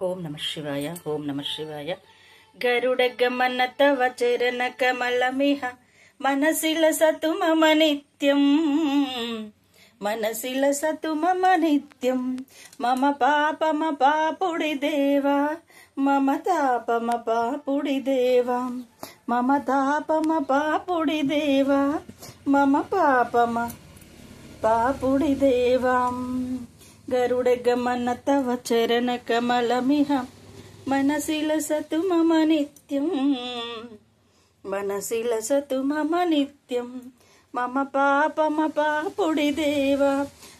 ఓం నమ శివాయ. ఓం నమ శివాయ. గరుడగమన తవ చరణ కమలమిహ మనసిల సతు మమ నిత్యం, మనసిల సతు మమ నిత్యం. మమ పాపమ పాపుడి దేవా, మమ తాపమ పాపుడి దేవా, మమ తాపమ పాపుడి దేవా, మమ పాపమ పాపుడి దేవా. గరుడగమన తవ చరణ కమలమిహ మనసిల సతు మమ నిత్యం, మనసిల సతు మమ నిత్యం. మమ పాపమ పాపుడి దేవా.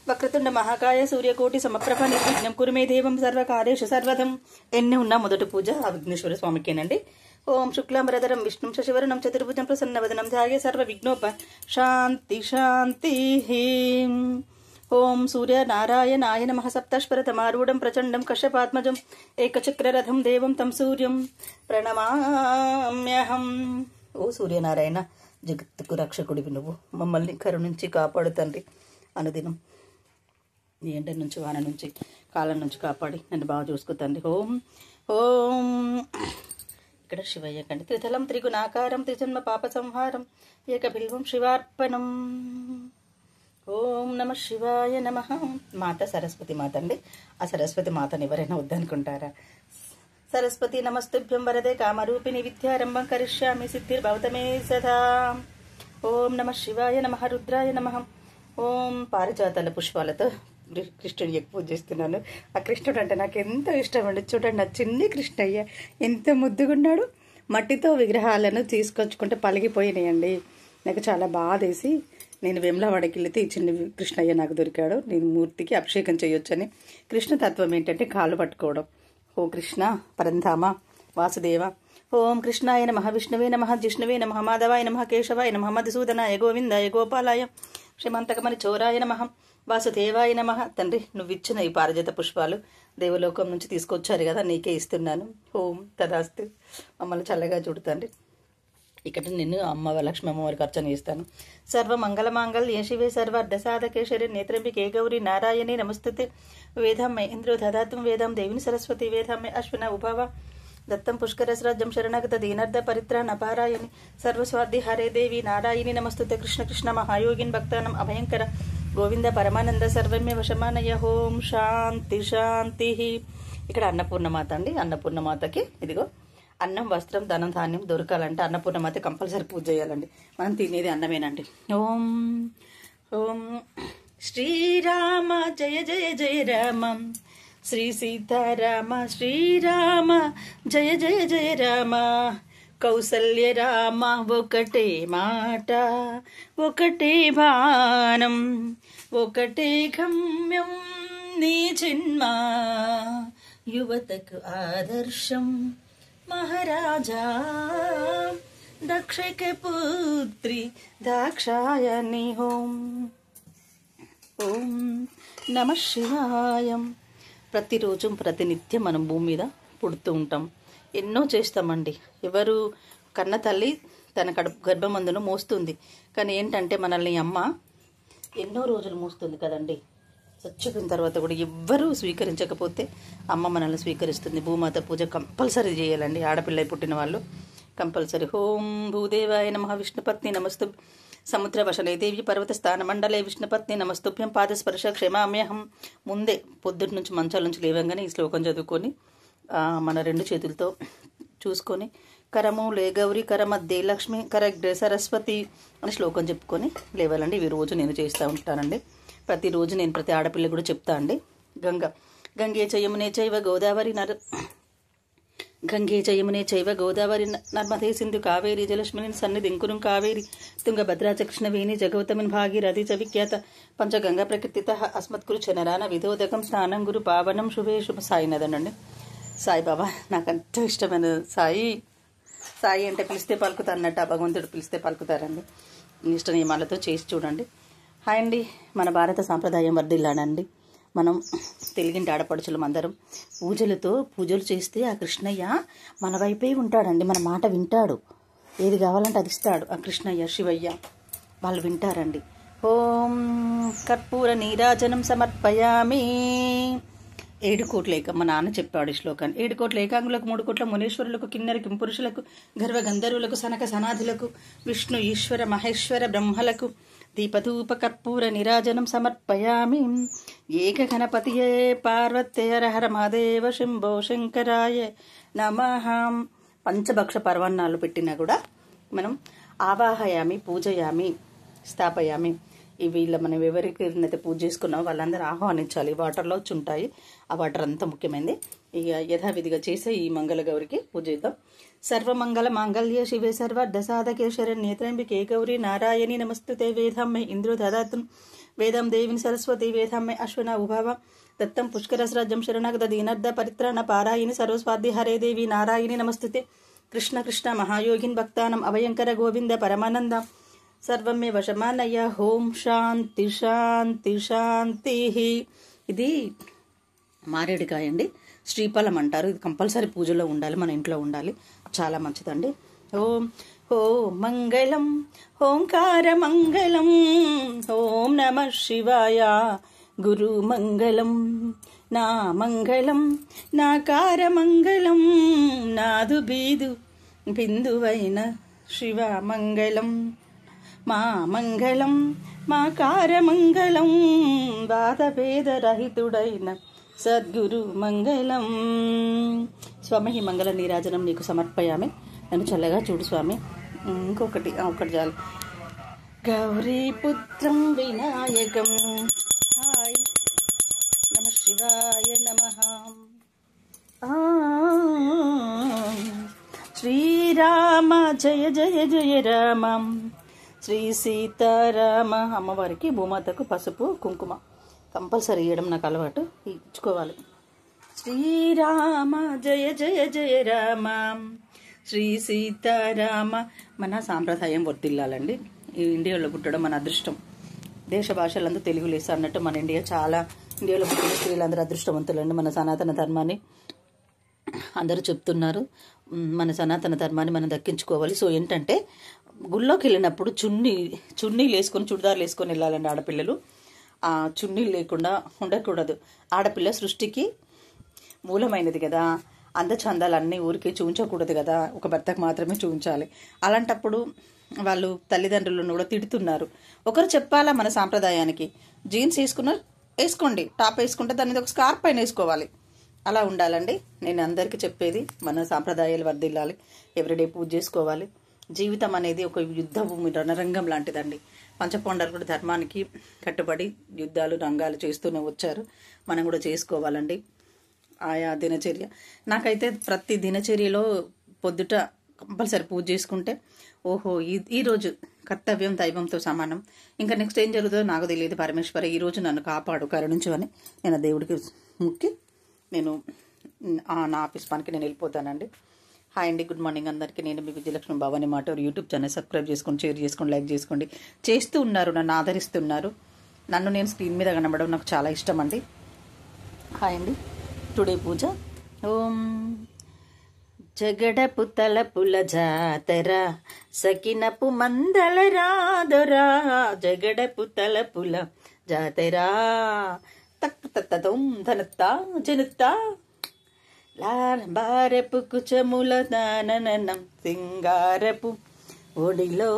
వక్రతుండ మహాకాయ సూర్యకోటి సమప్రభ నిర్విఘ్నం కురుమే దేవం సర్వకార్యేషు సర్వదం. ఎన్ని ఉన్నా మొదటి పూజ ఆ విఘ్నేశ్వర స్వామికేనండి. ఓం శుక్లాంబరధరం విష్ణుం శశివర్ణం చతుర్భుజం ప్రసన్నవదనం ధ్యాయే సర్వ విఘ్నోప శాంతి శాంతి. ఓం సూర్యనారాయణాయ నమః. సప్తస్వరతమారూఢం ప్రచండం కశ్యపాత్మజం ఏకచక్రరథం దేవం తం సూర్యం ప్రణమామ్యహం. ఓ సూర్యనారాయణ, జగత్తుకు రక్షకుడివి నువ్వు, మమ్మల్ని కరుణించి కాపాడు తండ్రి. అనుదినం నీ ఎండ నుంచి వాన నుంచి కాలం నుంచి కాపాడి నన్ను బాగా చూసుకో తండ్రి. ఓం ఓం. ఇక్కడ శివయ్య కండి. త్రితలం త్రిగుణాకారం త్రిజన్మ పాప సంహారం ఏకబిల్వం శివార్పణం. ఓం నమ శివాయ నమ. మాత సరస్వతి మాత అండి. ఆ సరస్వతి మాతను ఎవరైనా వద్దనుకుంటారా? సరస్వతి నమస్తుభ్యం వరదే కామరూపిణి విద్యారంభం కరిష్యామి సిద్ధిర్భవతమే సదా. ఓం నమ శివాయ నమ. రుద్రాయ నమ. ఓం పారిజాతాల పుష్పాలతో కృష్ణుడిని ఎక్కువ చేస్తున్నాను. ఆ కృష్ణుడు అంటే నాకు ఎంత ఇష్టం అండి. చూడండి, నా చిన్ని కృష్ణయ్య ఎంత ముద్దుగున్నాడు. మట్టితో విగ్రహాలను తీసుకొచ్చుకుంటే పలిగిపోయినాయండి. నాకు చాలా బాధేసి నేను వేములవాడకి వెళితే ఈ చిన్న కృష్ణయ్య నాకు దొరికాడు. నేను మూర్తికి అభిషేకం చేయొచ్చని. కృష్ణతత్వం ఏంటంటే కాళ్ళు పట్టుకోవడం. ఓ కృష్ణ పరంధామ వాసుదేవ. ఓం కృష్ణాయ నమః. విష్ణువే నమః. జిష్ణువే నమః. మాధవాయ నమః. కేశవాయ నమః. మధుసూదనాయ గోవిందాయ గోపాలాయ శ్రీమంతకమణి చోరాయ నమః. వాసుదేవాయ నమః. తండ్రి, నువ్వు ఇచ్చిన ఈ పారిజాత పుష్పాలు దేవలోకం నుంచి తీసుకొచ్చారు కదా, నీకే ఇస్తున్నాను. ఓం తదాస్తు. మమ్మల్ని చల్లగా చూడు తండ్రి. ఇక్కడ నేను అమ్మ లక్ష్మీ అమ్మవారికి అర్చన చేస్తాను. సర్వ మంగళమాంగళ్యే శివే సర్వార్థ సాధకే శరణ్యే నేత్రంబికే గౌరీ నారాయణి నమస్తుతే. వేదం మే ఇంద్రో దదాతం వేదం దేవిని సరస్వతి వేదం మే అశ్విన ఉభవ దత్తం పుష్కరస్రాజ్యం శరణగత దీనార్థ పరిత్రాణ పారాయణి సర్వస్వార్థి హరే దేవి నారాయణి నమస్తుతే. కృష్ణ కృష్ణ మహాయోగిన్ భక్తానం అభయంకర గోవింద పరమానంద సర్వమే వశమానయ. ఓం శాంతి శాంతి. ఇక్కడ అన్నపూర్ణమాత అండి. అన్నపూర్ణమాతకి ఇదిగో అన్నం వస్త్రం ధనం ధాన్యం దొరకాలంటే అన్నపూర్ణమాత కంపల్సరీ పూజ చేయాలండి. మనం తినేది అన్నమేనండి. ఓం ఓం. శ్రీరామ జయ జయ జయ రామ, శ్రీ సీతారామ శ్రీరామ జయ జయ జయ రామ. కౌసల్య రామ ఒకటే మాట, ఒకటే బాణం, ఒకటే గమ్యం నీ జన్మ. యువతకు ఆదర్శం మహారాజా, దక్షక పుత్రి దాక్షాయణి. ఓం ఓం నమ శివాయ. ప్రతిరోజు ప్రతినిత్యం మనం భూమి మీద పుడుతూ ఉంటాం, ఎన్నో చేస్తామండి. ఎవరు కన్న తల్లి తన గర్భమందును మోస్తుంది, కానీ ఏంటంటే మనల్ని అమ్మ ఎన్నో రోజులు మోస్తుంది కదండి. చచ్చిపోయిన తర్వాత కూడా ఎవ్వరూ స్వీకరించకపోతే అమ్మ మనల్ని స్వీకరిస్తుంది. భూమాత పూజ కంపల్సరీ చేయాలండి, ఆడపిల్ల పుట్టిన వాళ్ళు కంపల్సరీ. ఓం భూదేవాయ నమః. విష్ణుపత్ని నమస్తు. సముద్రవశనే దేవి పర్వత స్థాన మండలే విష్ణుపత్ని నమస్తుభ్యం పాదస్పర్శ క్షమామ్యహం. ముందే పొద్దుటి నుంచి మంచాల నుంచి లేవంగానే ఈ శ్లోకం చదువుకొని మన రెండు చేతులతో చూసుకొని కరము లే గౌరీ కరమద్దే లక్ష్మి కరగ్రే సరస్వతి అని శ్లోకం చెప్పుకొని లేవాలండి. ఇవి రోజు నేను చేస్తూ ఉంటానండి. ప్రతిరోజు నేను ప్రతి ఆడపిల్ల కూడా చెప్తా అండి. గంగే చయమునే చైవ గోదావరి గంగే చయమునే చైవ గోదావరి నర్మదే సింధు కావేరి జలస్మిని సన్నిధింకురం కావేరి తుంగభద్రా చ కృష్ణవేణి జగవతమిన్ భాగీరథి చ విఖ్యాత పంచగంగా ప్రకృతిత అస్మత్కురు చనరాన విధోదకం స్నానం గురు పావనం శుభే శుభ. సాయినాథనండి. సాయిబాబా నాకు అంత ఇష్టమైన సాయి. సాయి అంటే పిలిస్తే పలుకుతా అన్నట్టు ఆ భగవంతుడు పిలిస్తే పలుకుతారండి. ఇష్ట నియమాలతో చేసి చూడండి. హాయ్ అండి. మన భారత సాంప్రదాయం వర్ధిల్లాడండి. మనం తెలుగింటి ఆడపడుచులం అందరం పూజలు చేస్తే ఆ కృష్ణయ్య మన వైపే ఉంటాడండి. మన మాట వింటాడు, ఏది కావాలంటే అది ఇస్తాడు. ఆ కృష్ణయ్య శివయ్య వాళ్ళు వింటారండి. ఓం కర్పూర నీరాజనం సమర్పయామి. 7 కోట్ల మా నాన్న చెప్పాడు ఈ శ్లోకాన్ని. 7 కోట్ల ఏకాంగులకు 3 కోట్ల మునేశ్వరులకు కిన్నెర కింపురుషులకు గర్వ గంధర్వులకు సనక సనాథులకు విష్ణు ఈశ్వర మహేశ్వర బ్రహ్మలకు దీపధూప కర్పూర నిరాజనం సమర్పయామి. ఏక గణపతియే పార్వత్యర హర మహాదేవ శంభో శంకరాయ నమః. పంచభక్ష పర్వణాలు పెట్టినా కూడా మనం ఆవాహయామి, పూజయామి, స్థాపయామి. వీళ్ళ మనం ఎవరికైతే పూజ చేసుకున్నామో వాళ్ళందరూ ఆహ్వానించాలి. వాటర్లో వచ్చి ఉంటాయి. ఆ వాటర్ అంతా ముఖ్యమైనది. ఇక యథావిధిగా చేసే ఈ మంగళ గౌరికి పూజ చేద్దాం. సర్వమంగళ మాంగళ్య శివే సర్వార్థ సాధకే శరణ్యేత్ర్యంబికే గౌరీ నారాయణి నమస్తుతే. వేదాం మే ఇంద్రో దదాతం వేదం దేవిని సరస్వతి వేదాం మే అశ్వన ఉభవ దత్తం పుష్కరస్రాజ్యం శరణాగత దీనర్ధ పరిత్రాణ పారాయణి సర్వస్వాది హరే దేవి నారాయణి నమస్తుతే. కృష్ణ కృష్ణ మహాయోగిన్ భక్తానం అభయంకర గోవింద పరమానంద సర్వమే వశమానయ్య. ఓం శాంతి శాంతి శాంతి. ఇది మారేడుకాయ అండి, శ్రీఫలం అంటారు. ఇది కంపల్సరీ పూజలో ఉండాలి, మన ఇంట్లో ఉండాలి, చాలా మంచిదండి. ఓం ఓం మంగళం ఓంకార మంగళం ఓం నమః శివాయ గురు మంగళం నా మంగళం నాకార మంగళం నాదు బీదు బిందువైన శివ మంగళం మా మంగళం మా కారమంగళం వాదభేదరహితుడైన సద్గురు మంగళం. స్వామి ఈ మంగళ నీరాజనం నీకు సమర్పయామి. నన్ను చల్లగా చూడు స్వామి. ఒకటి చాలు. గౌరీపుత్రం వినాయకం. హాయ్ నమ శివాయ నమః. శ్రీరామ జయ జయ జయ రామ. శ్రీ సీతారామ. అమ్మవారికి భూమాతకు పసుపు కుంకుమ కంపల్సరీ ఇవ్వడం నాకు అలవాటు, ఇచ్చుకోవాలి. శ్రీరామ జయ జయ జయ రామ. శ్రీ సీతారామ. మన సాంప్రదాయం వర్తిల్లాలండి. ఈ ఇండియాలో పుట్టడం మన అదృష్టం. దేశ భాషలందరూ తెలుగు లేసా అన్నట్టు మన ఇండియాలో పుట్టిన స్త్రీలందరూ అదృష్టవంతులండి. మన సనాతన ధర్మాన్ని అందరూ చెప్తున్నారు. మన సనాతన ధర్మాన్ని మనం దక్కించుకోవాలి. సో ఏంటంటే గుళ్ళోకి వెళ్ళినప్పుడు చున్నీలు వేసుకొని, చుడిదార్లు వేసుకొని వెళ్ళాలండి ఆడపిల్లలు. ఆ చున్నీలు లేకుండా ఉండకూడదు. ఆడపిల్ల సృష్టికి మూలమైనది కదా. అందచందాలన్నీ ఊరికి చూపించకూడదు కదా, ఒక భర్తకు మాత్రమే చూపించాలి. అలాంటప్పుడు వాళ్ళు తల్లిదండ్రులను కూడా తిడుతున్నారు. ఒకరు చెప్పాలా మన సాంప్రదాయానికి. జీన్స్ వేసుకోండి, టాప్ వేసుకుంటే దాని మీద ఒక స్కార్ప్ పైన వేసుకోవాలి. అలా ఉండాలండి. నేను అందరికీ చెప్పేది మన సాంప్రదాయాలు వర్దిల్లాలి. ఎవ్రీడే పూజ చేసుకోవాలి. జీవితం అనేది ఒక యుద్ధ భూమి, రణరంగం లాంటిదండి. పంచపాండవులు కూడా ధర్మానికి కట్టుబడి యుద్ధాలు రంగాలు చేస్తూనే వచ్చారు. మనం కూడా చేసుకోవాలండి ఆయా దినచర్య. నాకైతే ప్రతి దినచర్యలో పొద్దుట కంపల్సరీ పూజ చేసుకుంటే ఓహో ఈరోజు కర్తవ్యం దైవంతో సమానం. ఇంకా నెక్స్ట్ ఏం జరుగుతుందో నాకు తెలియదు. పరమేశ్వర ఈరోజు నన్ను కాపాడు కరుణించు అని నేను దేవుడికి ముక్కి నేను నా ఆఫీస్ పనికి నేను వెళ్ళిపోతానండి. హాయ్ అండి, గుడ్ మార్నింగ్ అందరికీ. నేను మీ విజయలక్ష్మి భవాని మాట యూట్యూబ్ ఛానల్ సబ్స్క్రైబ్ చేసుకోండి, షేర్ చేసుకోండి, లైక్ చేసుకోండి. చేస్తూ ఉన్నారు, నన్ను ఆదరిస్తున్నారు. నన్ను నేను స్క్రీన్ మీద కనబడడం నాకు చాలా ఇష్టం అండి. హాయ్ అండి. టుడే పూజ. ఓం జగడపు తలపుల జాతర సకినపు మందల రాదొరా. జగడపు తలపుల జాతర తక్ తత్తం ధనత్తా జనుత్తా లారపు కుచముల దాననం సింగారపు ఒడిలో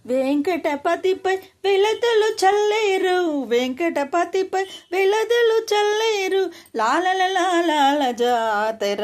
వెంకటపతిపై వెలదలు చల్లేరు. వెంకటపతిపై వెలదలు చల్లేరు. లాల లాల జాతర.